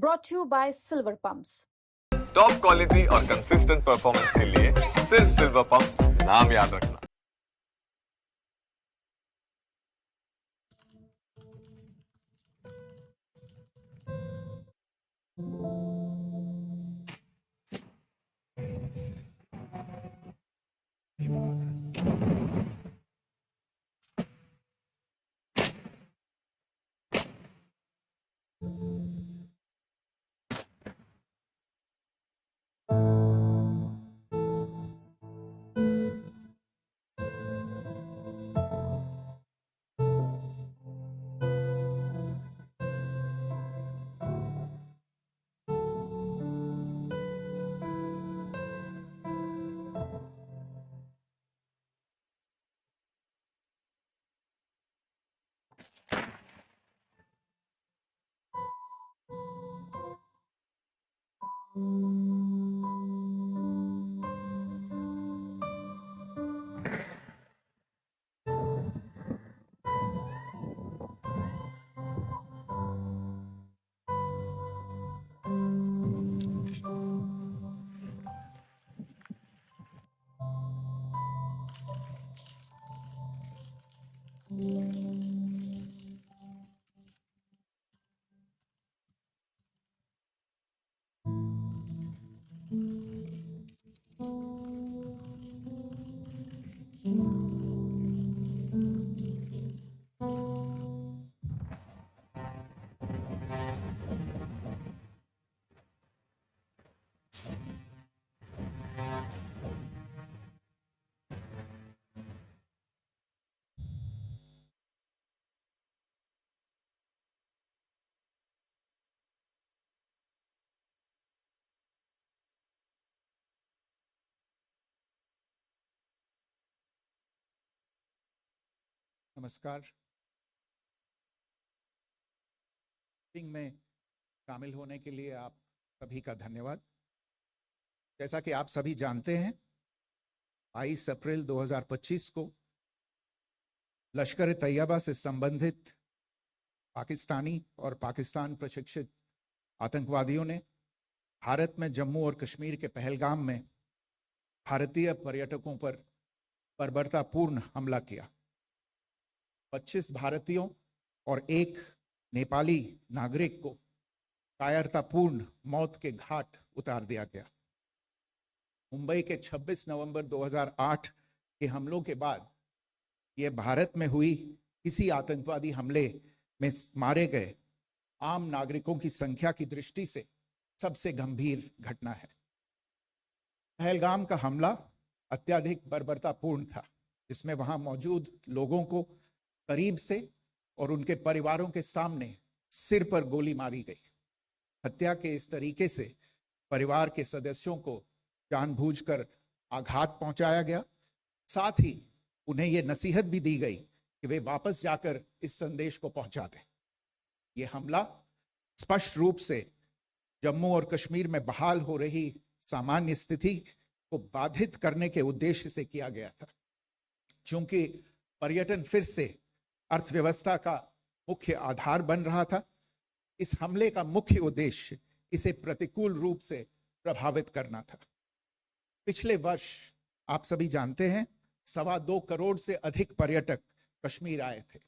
brought to you by Silver Pumps. Top quality और consistent performance के लिए सिर्फ सिल्वर पंप नाम याद रखना। नमस्कार। मीटिंग में शामिल होने के लिए आप सभी का धन्यवाद। जैसा कि आप सभी जानते हैं, 22 अप्रैल 2025 को लश्कर तैयबा से संबंधित पाकिस्तानी और पाकिस्तान प्रशिक्षित आतंकवादियों ने भारत में जम्मू और कश्मीर के पहलगाम में भारतीय पर्यटकों पर बर्बरतापूर्ण हमला किया। 25 भारतीयों और एक नेपाली नागरिक को कायरतापूर्ण मौत के घाट उतार दिया गया। मुंबई के 26 नवंबर 2008 के हमलों के बाद यह भारत में हुई किसी आतंकवादी हमले में मारे गए आम नागरिकों की संख्या की दृष्टि से सबसे गंभीर घटना है। पहलगाम का हमला अत्यधिक बर्बरतापूर्ण था, जिसमें वहां मौजूद लोगों को करीब से और उनके परिवारों के सामने सिर पर गोली मारी गई। हत्या के इस तरीके से परिवार के सदस्यों को जानबूझकर आघात पहुंचाया गया। साथ ही उन्हें यह नसीहत भी दी गई कि वे वापस जाकर इस संदेश को पहुंचा दें। यह हमला स्पष्ट रूप से जम्मू और कश्मीर में बहाल हो रही सामान्य स्थिति को बाधित करने के उद्देश्य से किया गया था। चूंकि पर्यटन फिर से अर्थव्यवस्था का मुख्य आधार बन रहा था, इस हमले का मुख्य उद्देश्य इसे प्रतिकूल रूप से प्रभावित करना था। पिछले वर्ष आप सभी जानते हैं 2.25 करोड़ से अधिक पर्यटक कश्मीर आए थे।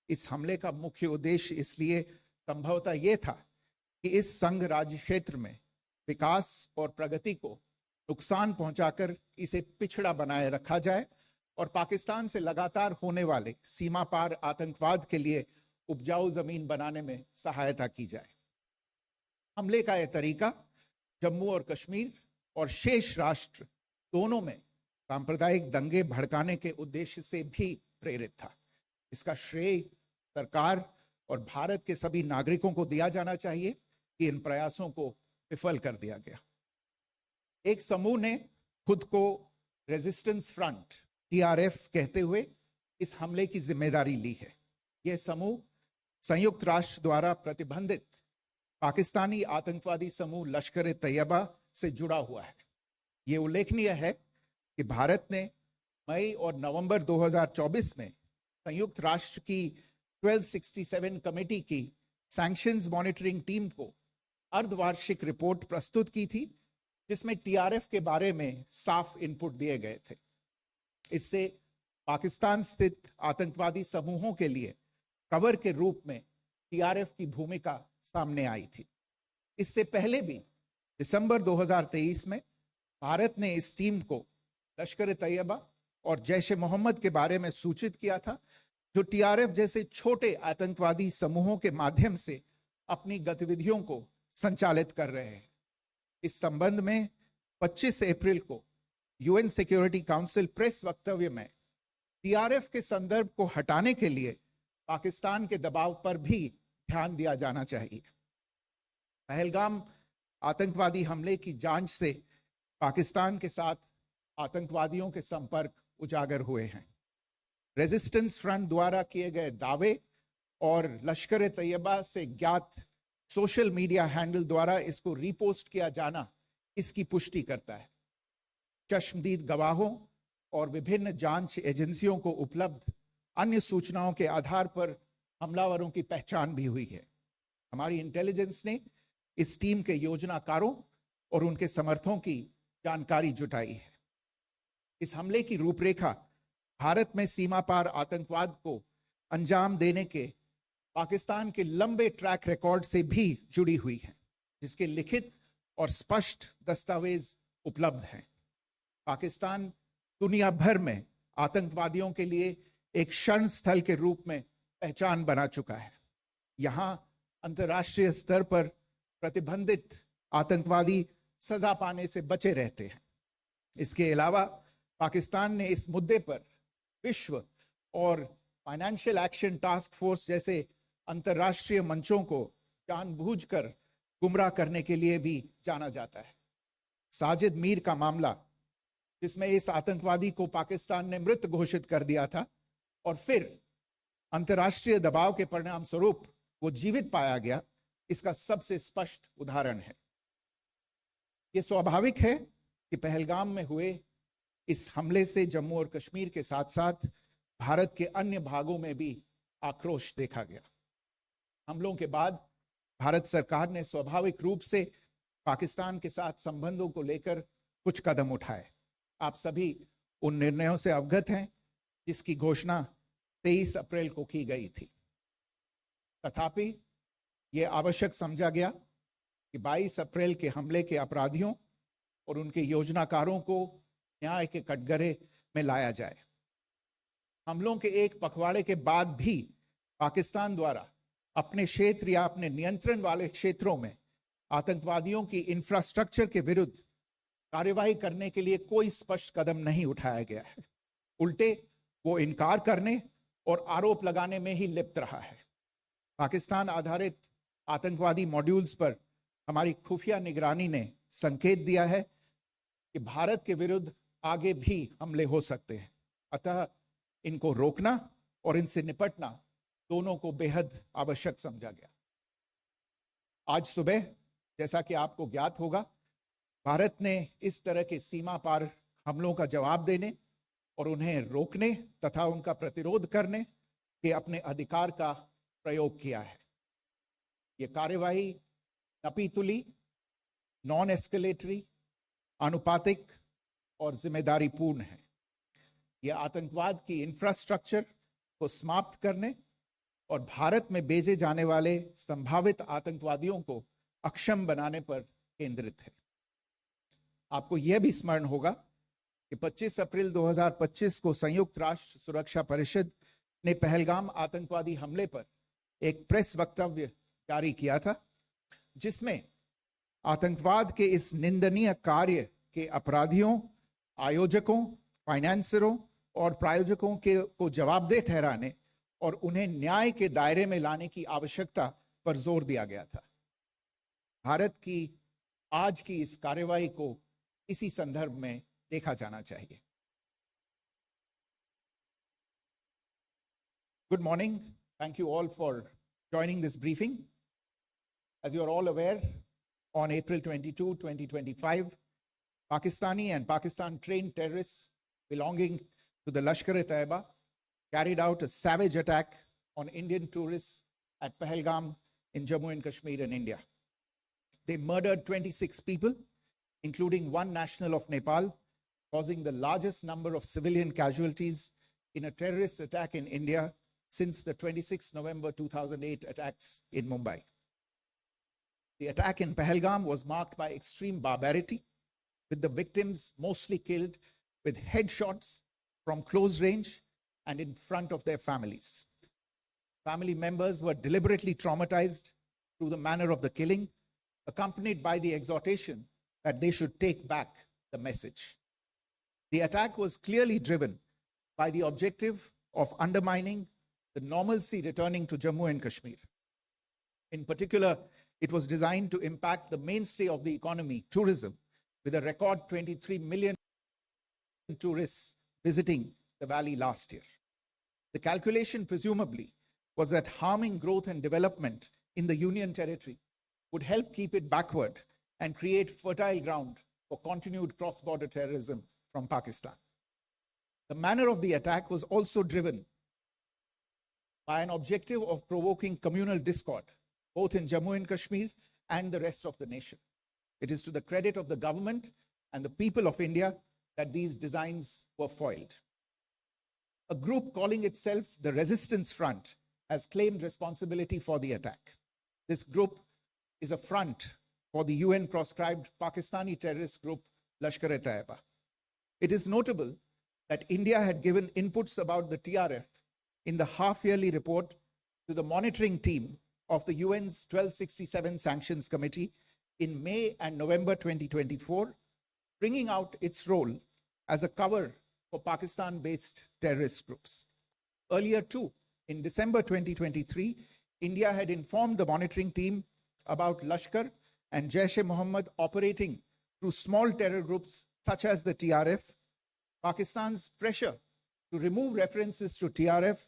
इस हमले का मुख्य उद्देश्य इसलिए संभवतः यह था कि इस संघ राज्य क्षेत्र में विकास और प्रगति को नुकसान पहुंचाकर इसे पिछड़ा बनाए रखा जाए और पाकिस्तान से लगातार होने वाले सीमा पार आतंकवाद के लिए उपजाऊ जमीन बनाने में सहायता की जाए। हमले का यह तरीका जम्मू और कश्मीर और शेष राष्ट्र दोनों में सांप्रदायिक दंगे भड़काने के उद्देश्य से भी प्रेरित था। इसका श्रेय सरकार और भारत के सभी नागरिकों को दिया जाना चाहिए कि इन प्रयासों को विफल कर दिया गया। एक समूह ने खुद को रेजिस्टेंस फ्रंट TRF कहते हुए इस हमले की जिम्मेदारी ली है। यह समूह संयुक्त राष्ट्र द्वारा प्रतिबंधित पाकिस्तानी आतंकवादी समूह लश्कर तैयबा से जुड़ा हुआ है। यह उल्लेखनीय है कि भारत ने मई और नवंबर 2024 में संयुक्त राष्ट्र की 1267 कमेटी की सैंक्शंस मॉनिटरिंग टीम को अर्धवार्षिक रिपोर्ट प्रस्तुत की थी, जिसमें टीआरएफ के बारे में साफ इनपुट दिए गए थे। इससे पाकिस्तान स्थित आतंकवादी समूहों के लिए कवर के रूप में टीआरएफ की भूमिका सामने आई थी। इससे पहले भी दिसंबर 2023 में भारत ने इस टीम को लश्कर ए तैयबा और जैश ए मोहम्मद के बारे में सूचित किया था, जो टीआरएफ जैसे छोटे आतंकवादी समूहों के माध्यम से अपनी गतिविधियों को संचालित कर रहे हैं। इस संबंध में 25 अप्रैल को यूएन सिक्योरिटी काउंसिल प्रेस वक्तव्य में टीआरएफ के संदर्भ को हटाने के लिए पाकिस्तान के दबाव पर भी ध्यान दिया जाना चाहिए। पहलगाम आतंकवादी हमले की जांच से पाकिस्तान के साथ आतंकवादियों के संपर्क उजागर हुए हैं। रेजिस्टेंस फ्रंट द्वारा किए गए दावे और लश्कर ए तैयबा से ज्ञात सोशल मीडिया हैंडल द्वारा इसको रीपोस्ट किया जाना इसकी पुष्टि करता है। चश्मदीद गवाहों और विभिन्न जांच एजेंसियों को उपलब्ध अन्य सूचनाओं के आधार पर हमलावरों की पहचान भी हुई है। हमारी इंटेलिजेंस ने इस टीम के योजनाकारों और उनके समर्थकों की जानकारी जुटाई है। इस हमले की रूपरेखा भारत में सीमा पार आतंकवाद को अंजाम देने के पाकिस्तान के लंबे ट्रैक रिकॉर्ड से भी जुड़ी हुई है, जिसके लिखित और स्पष्ट दस्तावेज उपलब्ध हैं। पाकिस्तान दुनिया भर में आतंकवादियों के लिए एक शरण स्थल के रूप में पहचान बना चुका है। यहाँ अंतर्राष्ट्रीय स्तर पर प्रतिबंधित आतंकवादी सजा पाने से बचे रहते हैं। इसके अलावा पाकिस्तान ने इस मुद्दे पर विश्व और फाइनेंशियल एक्शन टास्क फोर्स जैसे अंतर्राष्ट्रीय मंचों को जानबूझकर गुमराह करने के लिए भी जाना जाता है। साजिद मीर का मामला, जिसमें इस आतंकवादी को पाकिस्तान ने मृत घोषित कर दिया था और फिर अंतर्राष्ट्रीय दबाव के परिणाम स्वरूप वो जीवित पाया गया, इसका सबसे स्पष्ट उदाहरण है। ये स्वाभाविक है कि पहलगाम में हुए इस हमले से जम्मू और कश्मीर के साथ साथ भारत के अन्य भागों में भी आक्रोश देखा गया। हमलों के बाद भारत सरकार ने स्वाभाविक रूप से पाकिस्तान के साथ संबंधों को लेकर कुछ कदम उठाए। आप सभी उन निर्णयों से अवगत हैं जिसकी घोषणा 23 अप्रैल को की गई थी। तथापि यह आवश्यक समझा गया कि 22 अप्रैल के हमले के अपराधियों और उनके योजनाकारों को न्याय के कटघरे में लाया जाए। हमलों के एक पखवाड़े के बाद भी पाकिस्तान द्वारा अपने क्षेत्र या अपने नियंत्रण वाले क्षेत्रों में आतंकवादियों की इंफ्रास्ट्रक्चर के विरुद्ध कार्यवाही करने के लिए कोई स्पष्ट कदम नहीं उठाया गया है। उल्टे वो इनकार करने और आरोप लगाने में ही लिप्त रहा है। पाकिस्तान आधारित आतंकवादी मॉड्यूल्स पर हमारी खुफिया निगरानी ने संकेत दिया है कि भारत के विरुद्ध आगे भी हमले हो सकते हैं। अतः इनको रोकना और इनसे निपटना दोनों को बेहद आवश्यक समझा गया। आज सुबह, जैसा कि आपको ज्ञात होगा, भारत ने इस तरह के सीमा पार हमलों का जवाब देने और उन्हें रोकने तथा उनका प्रतिरोध करने के अपने अधिकार का प्रयोग किया है। ये कार्यवाही नपीतुली, नॉन एस्केलेटरी, आनुपातिक और जिम्मेदारीपूर्ण है। यह आतंकवाद की इंफ्रास्ट्रक्चर को समाप्त करने और भारत में भेजे जाने वाले संभावित आतंकवादियों को अक्षम बनाने पर केंद्रित है। आपको यह भी स्मरण होगा कि 25 अप्रैल 2025 को संयुक्त राष्ट्र सुरक्षा परिषद ने पहलगाम आतंकवादी हमले पर एक प्रेस वक्तव्य जारी किया था, जिसमें आतंकवाद के इस निंदनीय कार्य के अपराधियों, आयोजकों, फाइनेंसरों और प्रायोजकों को जवाबदेह ठहराने और उन्हें न्याय के दायरे में लाने की आवश्यकता पर जोर दिया गया था। भारत की आज की इस कार्यवाही को इसी संदर्भ में देखा जाना चाहिए। Good morning. Thank you all for joining this briefing. As you are all aware, on April 22, 2025, Pakistani and Pakistan-trained terrorists belonging to the Lashkar-e-Taiba carried out a savage attack on Indian tourists at Pahalgam in Jammu and Kashmir in India. They murdered 26 people, including one national of Nepal, causing the largest number of civilian casualties in a terrorist attack in India since the 26 November 2008 attacks in Mumbai. The attack in Pahalgam was marked by extreme barbarity, with the victims mostly killed with headshots from close range and in front of their families. Family members were deliberately traumatized through the manner of the killing, accompanied by the exhortation that they should take back the message. The attack was clearly driven by the objective of undermining the normalcy returning to Jammu and Kashmir. In particular, it was designed to impact the mainstay of the economy, tourism, with a record 23 million tourists visiting the valley last year. The calculation, presumably, was that harming growth and development in the Union Territory would help keep it backward and create fertile ground for continued cross-border terrorism from Pakistan. The manner of the attack was also driven by an objective of provoking communal discord, both in Jammu and Kashmir and the rest of the nation. It is to the credit of the government and the people of India that these designs were foiled. A group calling itself the Resistance Front has claimed responsibility for the attack. This group is a front for the UN-proscribed Pakistani terrorist group Lashkar-e-Taiba. It is notable that India had given inputs about the TRF in the half-yearly report to the monitoring team of the UN's 1267 Sanctions Committee in May and November 2024, bringing out its role as a cover for Pakistan-based terrorist groups. Earlier too, in December 2023, India had informed the monitoring team about Lashkar and Jaish-e-Mohammed operating through small terror groups such as the TRF. Pakistan's pressure to remove references to TRF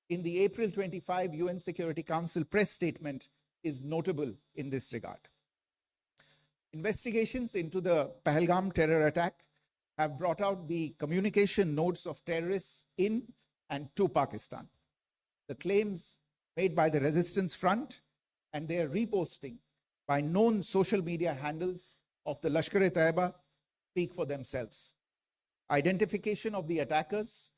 in the April 25 UN Security Council press statement is notable in this regard. Investigations into the Pahalgam terror attack have brought out the communication notes of terrorists in and to Pakistan. The claims made by the Resistance Front and their reposting by known social media handles of the Lashkar-e-Taiba speak for themselves. Identification of the attackers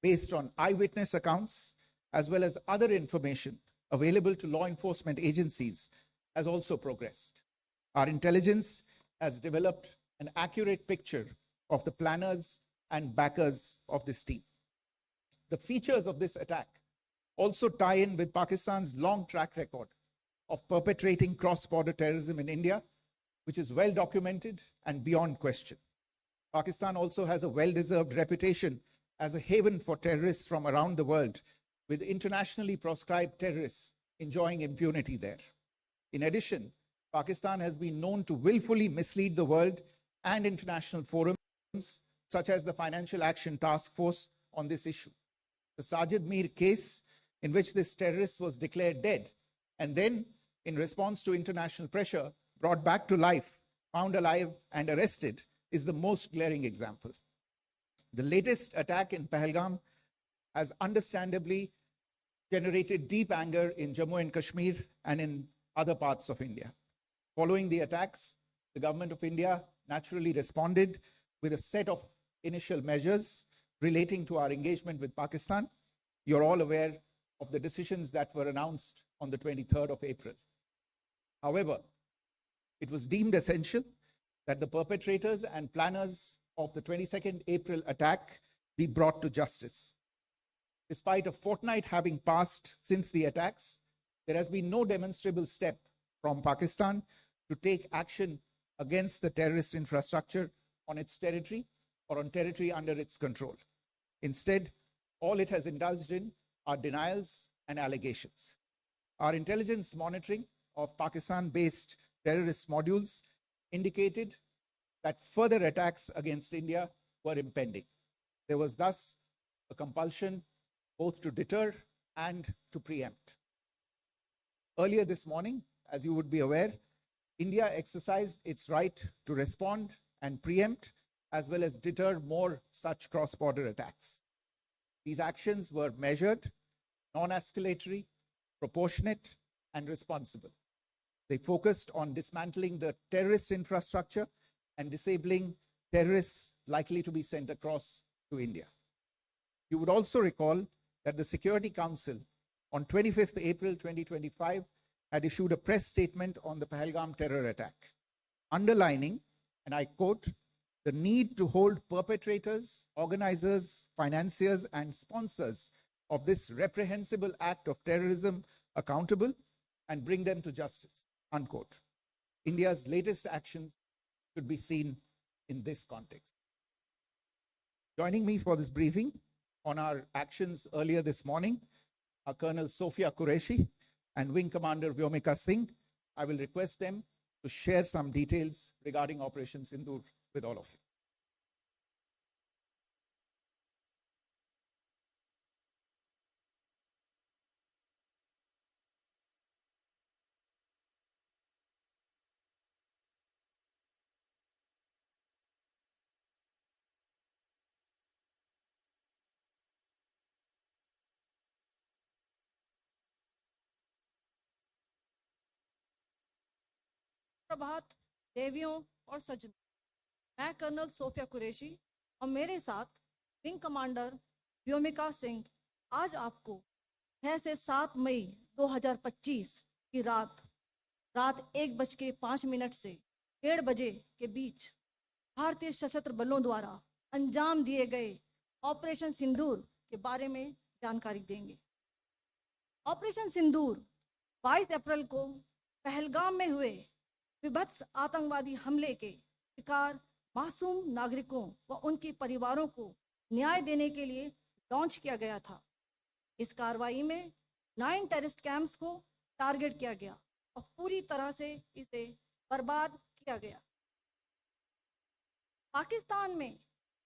based on eyewitness accounts, as well as other information available to law enforcement agencies, has also progressed. Our intelligence has developed an accurate picture of the planners and backers of this team. The features of this attack also tie in with Pakistan's long track record of perpetrating cross-border terrorism in India, which is well documented and beyond question. Pakistan also has a well-deserved reputation as a haven for terrorists from around the world, with internationally proscribed terrorists enjoying impunity there. In addition, Pakistan has been known to willfully mislead the world and international forums, such as the Financial Action Task Force, on this issue. The Sajid Mir case, in which this terrorist was declared dead and then, in response to international pressure, brought back to life, found alive and arrested, is the most glaring example. The latest attack in Pahalgam has understandably generated deep anger in Jammu and Kashmir and in other parts of India. Following the attacks, the government of India naturally responded with a set of initial measures relating to our engagement with Pakistan. You're all aware of the decisions that were announced on the 23rd of April. However, it was deemed essential that the perpetrators and planners of the 22nd April attack be brought to justice. Despite a fortnight having passed since the attacks, there has been no demonstrable step from Pakistan to take action against the terrorist infrastructure on its territory or on territory under its control. Instead, all it has indulged in are denials and allegations. Our intelligence monitoring of Pakistan-based terrorist modules indicated that further attacks against India were impending. There was thus a compulsion both to deter and to preempt. Earlier this morning, as you would be aware, India exercised its right to respond and preempt, as well as deter more such cross-border attacks. These actions were measured, non-escalatory, proportionate, and responsible. They focused on dismantling the terrorist infrastructure and disabling terrorists likely to be sent across to India. You would also recall that the Security Council on 25th April 2025 had issued a press statement on the Pahalgam terror attack, underlining, and I quote, the need to hold perpetrators, organizers, financiers, and sponsors of this reprehensible act of terrorism accountable and bring them to justice, unquote. India's latest actions should be seen in this context. Joining me for this briefing on our actions earlier this morning are Colonel Sophia Qureshi and Wing Commander Vyomika Singh. I will request them to share some details regarding Operation Sindoor with all of you. प्रभात देवियों और सज्जनों, मैं colonel Sophia Qureshi और मेरे साथ wing commander Vyomika Singh आज आपको 6 से 7 मई 2025 की रात 1:05 से 1:30 बजे के बीच भारतीय सशस्त्र बलों द्वारा अंजाम दिए गए ऑपरेशन सिंदूर के बारे में जानकारी देंगे। ऑपरेशन सिंदूर 22 अप्रैल को पहलगाम में हुए विभत्स आतंकवादी हमले के शिकार मासूम नागरिकों व उनके परिवारों को न्याय देने के लिए लॉन्च किया गया था। इस कार्रवाई में 9 टेररिस्ट कैंप्स को टारगेट किया गया और पूरी तरह से इसे बर्बाद किया गया। पाकिस्तान में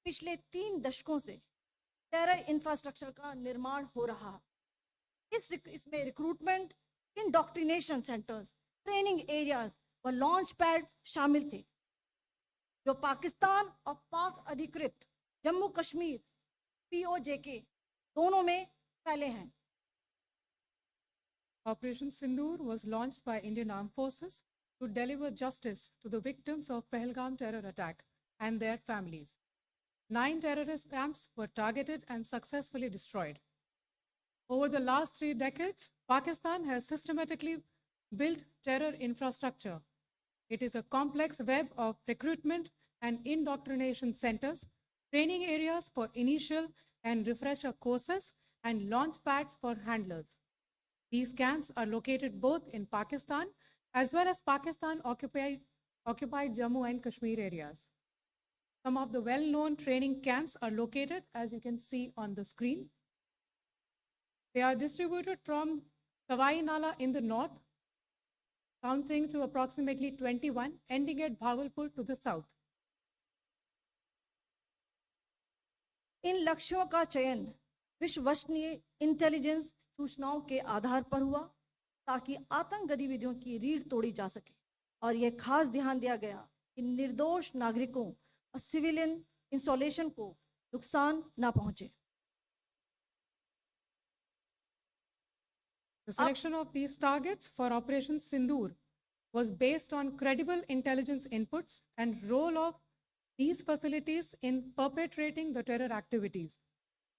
पिछले 3 दशकों से टेरर इंफ्रास्ट्रक्चर का निर्माण हो रहा है। इसमें recruitment, indoctrination centres, training areas व लॉन्च पैड शामिल थे, जो पाकिस्तान और पाक अधिकृत जम्मू कश्मीर POJK दोनों में फैले हैं। Operation Sindoor was launched by Indian Armed Forces to deliver justice to the victims of Pahalgam terror attack and their families. 9 terrorist camps were targeted and successfully destroyed. Over the last 3 decades, Pakistan has systematically built terror infrastructure. It is a complex web of recruitment and indoctrination centers, training areas for initial and refresher courses, and launch pads for handlers. These camps are located both in Pakistan as well as Pakistan-occupied Jammu and Kashmir areas. Some of the well-known training camps are located, as you can see on the screen. They are distributed from Sawai Nala in the north, counting to approximately 21, ending at Bhagalpur to the south. इन लक्ष्यों का चयन विश्वसनीय intelligence सूचनाओं के आधार पर हुआ ताकि आतंक गतिविधियों की रीढ़ तोड़ी जा सके, और यह खास ध्यान दिया गया कि निर्दोष नागरिकों और सिविलियन इंस्टॉलेशन को नुकसान न पहुंचे। The selection of these targets for Operation Sindoor was based on credible intelligence inputs and role of these facilities in perpetrating the terror activities.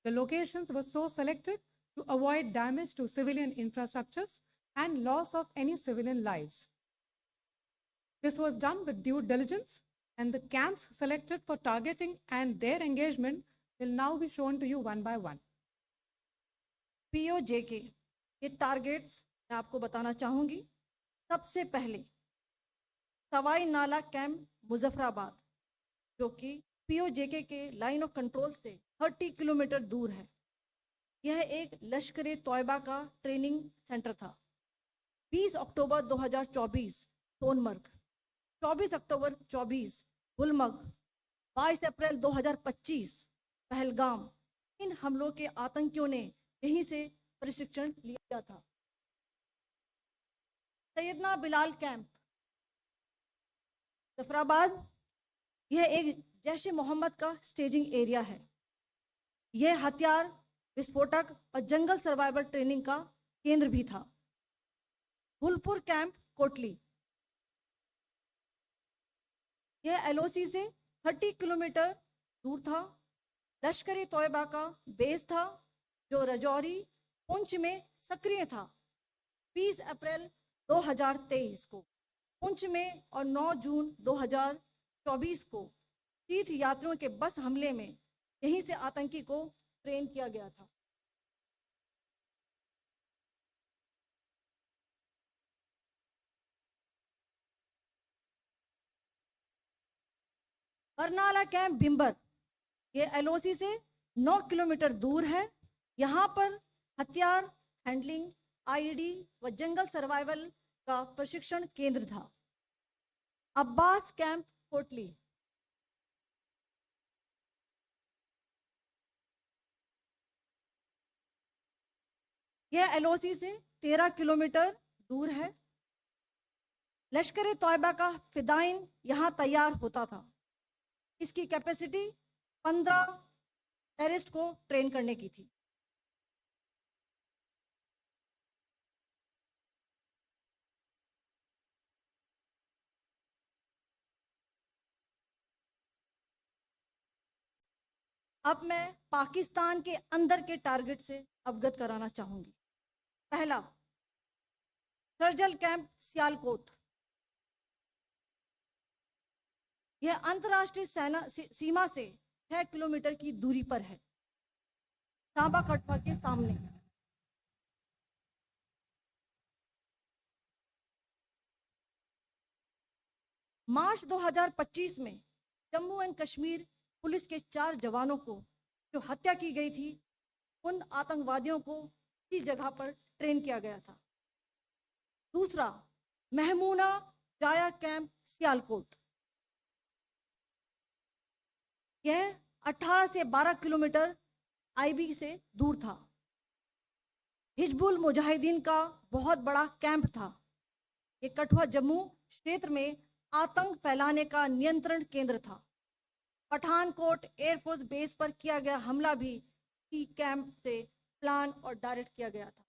The locations were so selected to avoid damage to civilian infrastructures and loss of any civilian lives. This was done with due diligence, and the camps selected for targeting and their engagement will now be shown to you one by one. POJK के targets मैं आपको बताना चाहूंगी। सबसे पहले सवाई नाला camp Muzaffarabad, जो कि POJK के लाइन ऑफ कंट्रोल से 30 किलोमीटर दूर है। यह एक लश्कर तौयबा का ट्रेनिंग सेंटर था। 20 अक्टूबर 2024 सोनमर्ग, 24 अक्टूबर 24 गुलमर्ग, 22 अप्रैल 2025 पहलगाम, इन हमलों के आतंकियों ने यहीं से प्रशिक्षण लिया था। सैयदना बिलाल कैंप जफराबाद, यह एक जैश ए मोहम्मद का स्टेजिंग एरिया है। यह हथियार, विस्फोटक और जंगल सर्वाइवल ट्रेनिंग का केंद्र भी था। गुलपुर कैंप कोटली, यह एलओसी से 30 किलोमीटर दूर था। लश्कर तोयबा का बेस था जो रजौरी पुंछ में सक्रिय था। 20 अप्रैल 2023 को पुंछ में और 9 जून 2024 को तीर्थ यात्रियों के बस हमले में यहीं से आतंकी को ट्रेन किया गया था। बरनाला कैंप भिम्बर, ये एलओसी से 9 किलोमीटर दूर है। यहाँ पर हथियार हैंडलिंग, आईईडी व जंगल सर्वाइवल का प्रशिक्षण केंद्र था। अब्बास कैंप कोटली, यह एलओसी से 13 किलोमीटर दूर है। लश्कर तोयबा का फिदाइन यहाँ तैयार होता था। इसकी कैपेसिटी 15 टेररिस्ट को ट्रेन करने की थी। अब मैं पाकिस्तान के अंदर के टारगेट से अवगत कराना चाहूंगी। पहला, सर्जल कैंप सियालकोट, यह अंतर्राष्ट्रीय सीमा से 6 किलोमीटर की दूरी पर है, सांबा कटवा के सामने। मार्च 2025 में जम्मू एंड कश्मीर पुलिस के 4 जवानों को जो हत्या की गई थी, उन आतंकवादियों को इसी जगह पर ट्रेन किया गया था। दूसरा, महमूना जाया कैंप सियालकोट, यह 18 से 12 किलोमीटर आईबी से दूर था। हिजबुल मुजाहिदीन का बहुत बड़ा कैंप था। ये कठुआ जम्मू क्षेत्र में आतंक फैलाने का नियंत्रण केंद्र था। पठानकोट एयरफोर्स बेस पर किया गया हमला भी इसी कैंप से प्लान और डायरेक्ट किया गया था।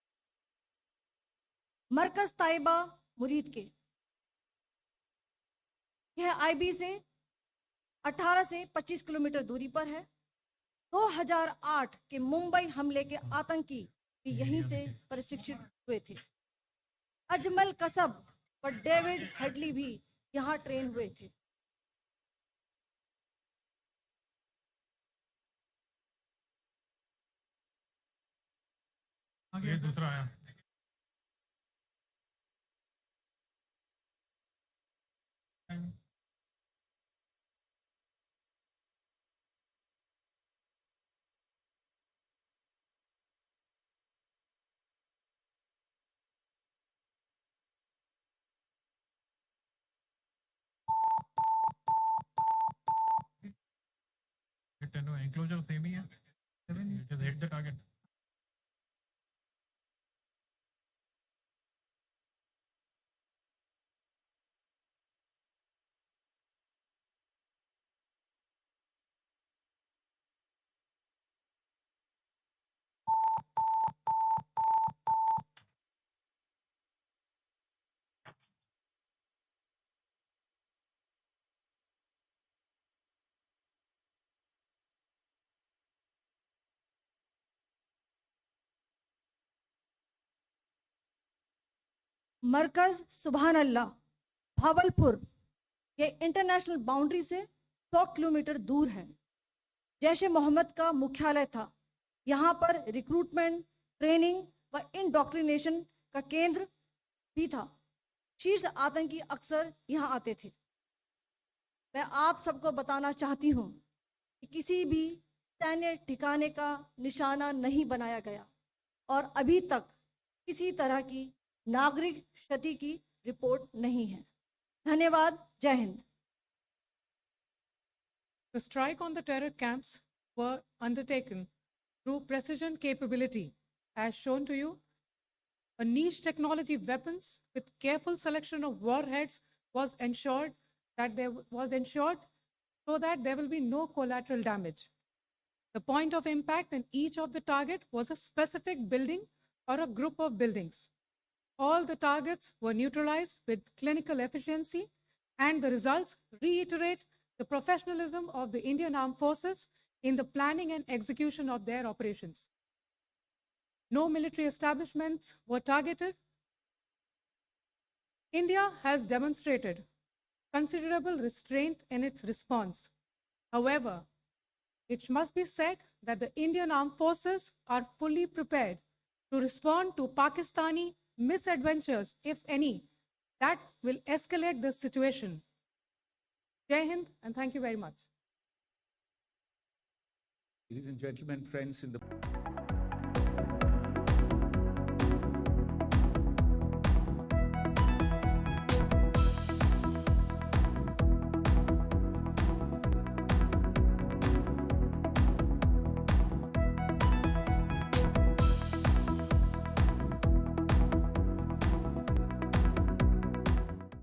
मरकज ताइबा मुरीद के, यह आईबी से 18 से 25 किलोमीटर दूरी पर है। 2008 के मुंबई हमले के आतंकी भी यहीं से प्रशिक्षित हुए थे। अजमल कसब और डेविड हेडली भी यहाँ ट्रेन हुए थे। आगे दूसरा आया। Enclosure same ही है। Just hit the target. मरकज सुभान अल्लाह भावलपुर, ये इंटरनेशनल बाउंड्री से 100 किलोमीटर दूर है। जैश ए मोहम्मद का मुख्यालय था। यहाँ पर रिक्रूटमेंट, ट्रेनिंग व इंडोक्ट्रिनेशन का केंद्र भी था। शीर्ष आतंकी अक्सर यहाँ आते थे। मैं आप सबको बताना चाहती हूँ कि किसी भी सैन्य ठिकाने का निशाना नहीं बनाया गया और अभी तक किसी तरह की नागरिक क्षति की रिपोर्ट नहीं है। धन्यवाद। जय Hind. The strike on the terror camps were undertaken through precision capability, as shown to you. A niche technology weapons with careful selection of warheads was ensured so that there will be no collateral damage. The point of impact in each of the target was a specific building or a group of buildings. All the targets were neutralized with clinical efficiency and the results reiterate the professionalism of the Indian Armed Forces in the planning and execution of their operations. No military establishments were targeted. India has demonstrated considerable restraint in its response. However, it must be said that the Indian Armed Forces are fully prepared to respond to Pakistani misadventures, if any, that will escalate this situation. Jai Hind, and thank you very much. Ladies and gentlemen, friends in the